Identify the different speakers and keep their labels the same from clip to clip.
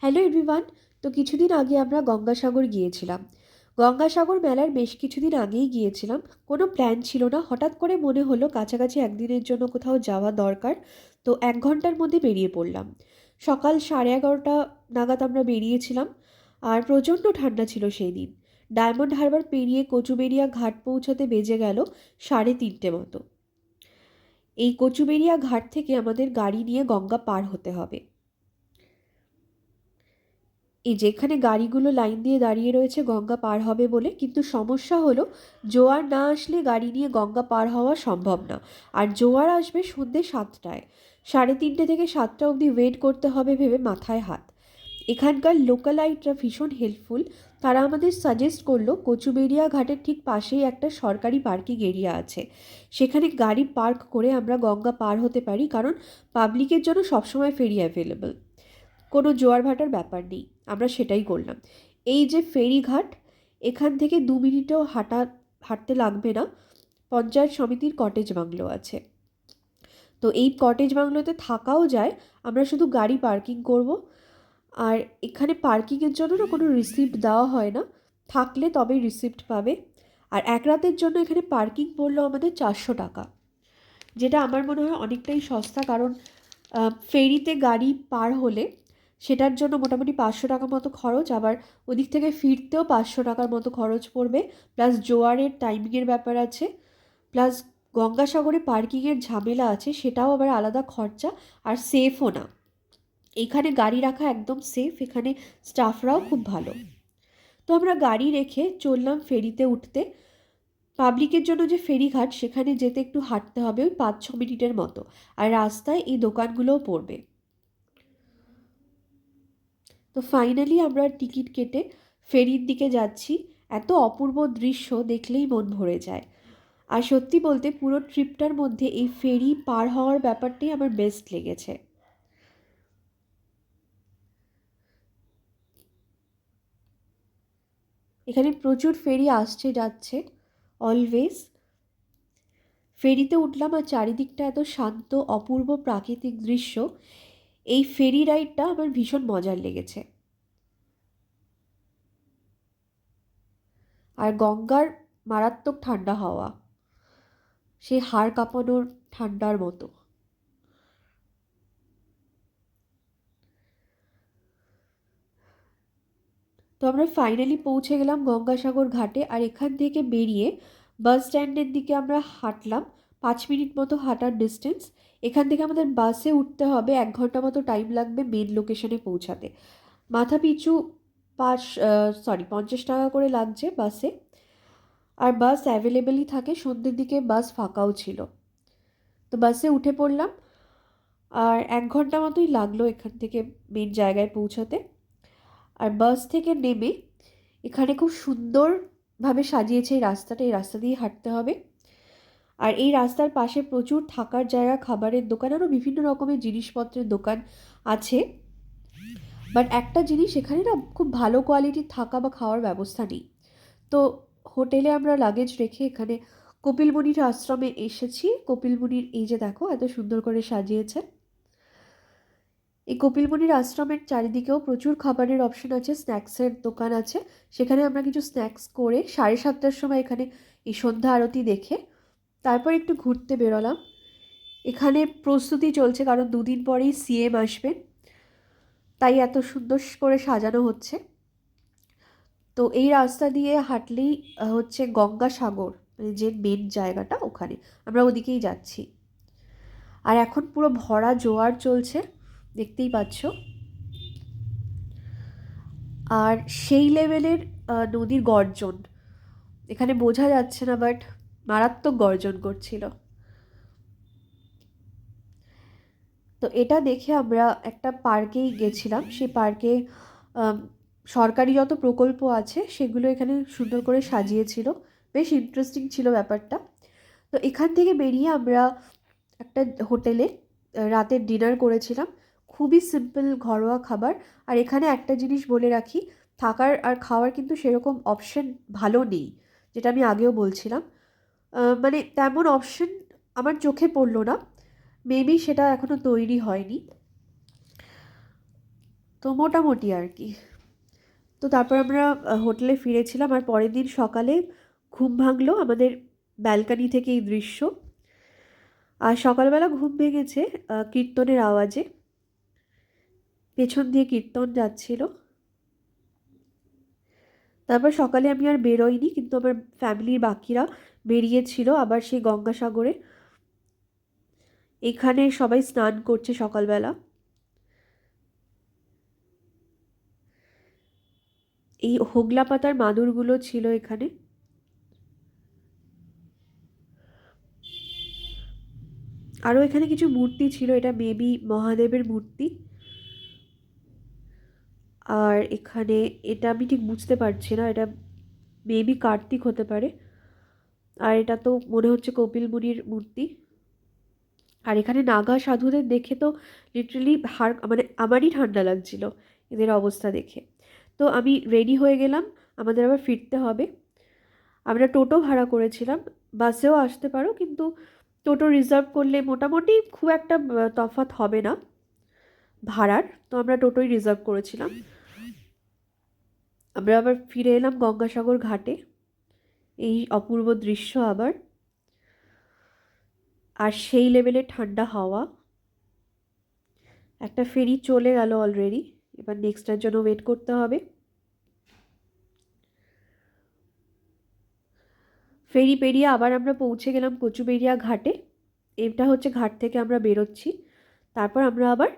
Speaker 1: Hello everyone. তো কিছুদিন আগে আমরা গঙ্গাসাগর গিয়েছিলাম। গঙ্গাসাগর মেলার বেশ কিছুদিন আগেই গিয়েছিলাম। কোনো প্ল্যান ছিল না, হঠাৎ করে মনে হলো কাছাকাছি একদিনের জন্য কোথাও যাওয়া দরকার। তো 1 ঘন্টার মধ্যে বেরিয়ে পড়লাম। সকাল 11:30 নাগাদ আমরা বেরিয়েছিলাম। আর প্রচণ্ড ঠান্ডা ছিল সেই দিন। ডায়মন্ড হারবার পেরিয়ে কচুবেড়িয়া ঘাট পৌঁছাতে বেজে গেল 3:30 মতো। এই কচুবেড়িয়া ঘাট থেকে আমাদের গাড়ি নিয়ে গঙ্গা পার হতে হবে। এই যেখানে গাড়িগুলো লাইন দিয়ে দাঁড়িয়ে রয়েছে গঙ্গা পার হবে বলে, কিন্তু সমস্যা হলো জোয়ার না আসলে গাড়ি নিয়ে গঙ্গা পার হওয়া সম্ভব না। আর জোয়ার আসবে সন্ধ্যে 7টায়। 3:30 থেকে 7টা অবধি ওয়েট করতে হবে ভেবে মাথায় হাত। এখানকার লোকালাইটরা ভীষণ হেল্পফুল। তারা আমাদের সাজেস্ট করলো কচুবেড়িয়া ঘাটের ঠিক পাশেই একটা সরকারি পার্কিং এরিয়া আছে। সেখানে গাড়ি পার্ক করে আমরা গঙ্গা পার হতে পারি, কারণ পাবলিকের জন্য সবসময় ফেরি অ্যাভেলেবল। কোনো জোয়ার ভাটার ব্যাপার নেই। আমরা সেটাই করলাম। এই যে ফেরিঘাট, এখান থেকে 2 মিনিটও হাঁটতে লাগবে না। পঞ্চায়েত সমিতির কটেজ বাংলো আছে। তো এই কটেজ বাংলোতে থাকাও যায়। আমরা শুধু গাড়ি পার্কিং করব। আর এখানে পার্কিংয়ের জন্য না কোনো রিসিপ্ট দেওয়া হয় না, থাকলে তবেই রিসিপ্ট পাবে। আর এক রাতের জন্য এখানে পার্কিং পড়লো আমাদের 400 টাকা, যেটা আমার মনে হয় অনেকটাই সস্তা। কারণ ফেরিতে গাড়ি পার হলে সেটার জন্য মোটামুটি 500 টাকা মতো খরচ, আবার ওদিক থেকে ফিরতেও 500 টাকার মতো খরচ পড়বে। প্লাস জোয়ারের টাইমিংয়ের ব্যাপার আছে, প্লাস গঙ্গাসাগরে পার্কিংয়ের ঝামেলা আছে, সেটাও আবার আলাদা খরচা। আর সেফও না। এখানে গাড়ি রাখা একদম সেফ, এখানে স্টাফরাও খুব ভালো। তো আমরা গাড়ি রেখে চললাম ফেরিতে উঠতে। পাবলিকের জন্য যে ফেরিঘাট, সেখানে যেতে একটু হাঁটতে হবে, ওই 5-6 মিনিটের মতো। আর রাস্তায় এই দোকানগুলোও পড়বে। তো ফাইনালি আমরা টিকিট কেটে ফেরির দিকে যাচ্ছি। এত অপূর্ব দৃশ্য দেখলেই মন ভরে যায়। আর সত্যি বলতে পুরো ট্রিপটার মধ্যে এই ফেরি পার হওয়ার ব্যাপারটাই আমার বেস্ট লেগেছে। এখানে প্রচুর ফেরি আসছে যাচ্ছে অলওয়েজ। ফেরিতে উঠলাম আর চারিদিকটা এত শান্ত, অপূর্ব প্রাকৃতিক দৃশ্য। এই ফেরি রাইডটা আমার ভীষণ মজার লেগেছে। আর গঙ্গার মারাত্মক ঠান্ডা হাওয়া, সেই হাড় কাঁপানোর ঠান্ডার মতো। তো আমরা ফাইনালি পৌঁছে গেলাম গঙ্গাসাগর ঘাটে। আর এখান থেকে বেরিয়ে বাস স্ট্যান্ডের দিকে আমরা হাঁটলাম। 5 মিনিট মতো হাঁটার ডিস্টেন্স। এখান থেকে আমাদের বাসে উঠতে হবে, 1 ঘন্টা মতো টাইম লাগবে মেন লোকেশনে পৌঁছাতে। মাথা পিছু 50 টাকা করে লাগছে বাসে। আর বাস অ্যাভেলেবেলই থাকে, সন্ধ্যের দিকে বাস ফাঁকাও ছিল। তো বাসে উঠে পড়লাম। আর 1 ঘন্টা মতোই লাগলো এখান থেকে মেন জায়গায় পৌঁছাতে। আর বাস থেকে নেমে এখানে খুব সুন্দরভাবে সাজিয়েছে এই রাস্তাটা, এই রাস্তা দিয়ে হাঁটতে হবে। আর এই রাস্তার পাশে প্রচুর থাকার জায়গা, খাবারের দোকান, আরও বিভিন্ন রকমের জিনিসপত্রের দোকান আছে। বাট একটা জিনিস, এখানে না খুব ভালো কোয়ালিটির থাকা বা খাওয়ার ব্যবস্থা নেই। তো হোটেলে আমরা লাগেজ রেখে এখানে কপিলমুনির আশ্রমে এসেছি। কপিলমুনির এই যে দেখো এত সুন্দর করে সাজিয়েছে। এই কপিলমুনির আশ্রমের চারিদিকেও প্রচুর খাবারের অপশন আছে, স্ন্যাক্সের দোকান আছে। সেখানে আমরা কিছু স্ন্যাক্স করে 7:30টার সময় এখানে এই সন্ধ্যা আরতি দেখে তারপর একটু ঘুরতে বেরোলাম। এখানে প্রস্তুতি চলছে, কারণ 2 দিন পরেই সিএম আসবেন, তাই এত সুন্দর করে সাজানো হচ্ছে। তো এই রাস্তা দিয়ে হাঁটলেই হচ্ছে গঙ্গাসাগর, মানে যে মেন জায়গাটা, ওখানে আমরা ওদিকেই যাচ্ছি। আর এখন পুরো ভরা জোয়ার চলছে, দেখতেই পাচ্ছ। আর সেই লেভেলের নদীর গর্জন এখানে বোঝা যাচ্ছে না, বাট মারাত্মক গর্জন করছিল। তো এটা দেখে আমরা একটা পার্কেই গেছিলাম। সেই পার্কে সরকারি যত প্রকল্প আছে সেগুলো এখানে সুন্দর করে সাজিয়েছিল। বেশ ইন্টারেস্টিং ছিল ব্যাপারটা। তো এখান থেকে বেরিয়ে আমরা একটা হোটেলে রাতের ডিনার করেছিলাম। খুবই সিম্পল ঘরোয়া খাবার। আর এখানে একটা জিনিস বলে রাখি, থাকার আর খাওয়ার কিন্তু সেরকম অপশন ভালো নেই, যেটা আমি আগেও বলছিলাম। মানে তেমন অপশন আমার চোখে পড়লো না। মেবি সেটা এখনও তৈরি হয়নি। তো মোটামুটি আর কি। তো তারপর আমরা হোটেলে ফিরেছিলাম, আর পরের দিন সকালে ঘুম ভাঙলো আমাদের ব্যালকানি থেকে এই দৃশ্য। আর সকালবেলা ঘুম ভেঙেছে কীর্তনের আওয়াজে। পেছন দিয়ে কীর্তন যাচ্ছিল। তারপর সকালে আমি আর বেরোইনি, কিন্তু আমার ফ্যামিলির বাকিরা বেরিয়েছিল আবার সেই গঙ্গাসাগরে। এখানে সবাই স্নান করছে সকালবেলা। এই হোগলা পাতার মাদুরগুলো ছিল এখানে। আরও এখানে কিছু মূর্তি ছিল, এটা মেবি মহাদেবের মূর্তি। আর এখানে এটা আমি ঠিক বুঝতে পারছি না, এটা মেবি কার্তিক হতে পারে। আর এটা তো মনে হচ্ছে কপিল মুনির মূর্তি। আর এখানে নাগা সাধুদের দেখে তো লিটারালি হাড় মানে আমারই ঠান্ডা লাগছিল এদের অবস্থা দেখে। তো আমি রেডি হয়ে গেলাম, আমাদের আবার ফিরতে হবে। আমরা টোটো ভাড়া করেছিলাম, বাসেও আসতে পারো, কিন্তু টোটো রিজার্ভ করলে মোটামুটি খুব একটা তফাৎ হবে না ভাড়ার, তো আমরা টোটোই রিজার্ভ করেছিলাম। আমরা আবার ফিরে এলাম গঙ্গাসাগর ঘাটে। এই অপূর্ব দৃশ্য আবার, আর সেই লেভেলের ঠান্ডা হাওয়া। একটা ফেরি চলে গেল অলরেডি, এবার নেক্সটটার জন্য ওয়েট করতে হবে। ফেরি পেরিয়ে আবার আমরা পৌঁছে গেলাম কচুবেড়িয়া ঘাটে। এটা হচ্ছে ঘাট থেকে আমরা বেরোচ্ছি। তারপর আমরা আবার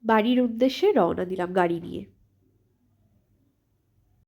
Speaker 1: বাড়ির উদ্দেশ্যে রওনা দিলাম গাড়ি নিয়ে।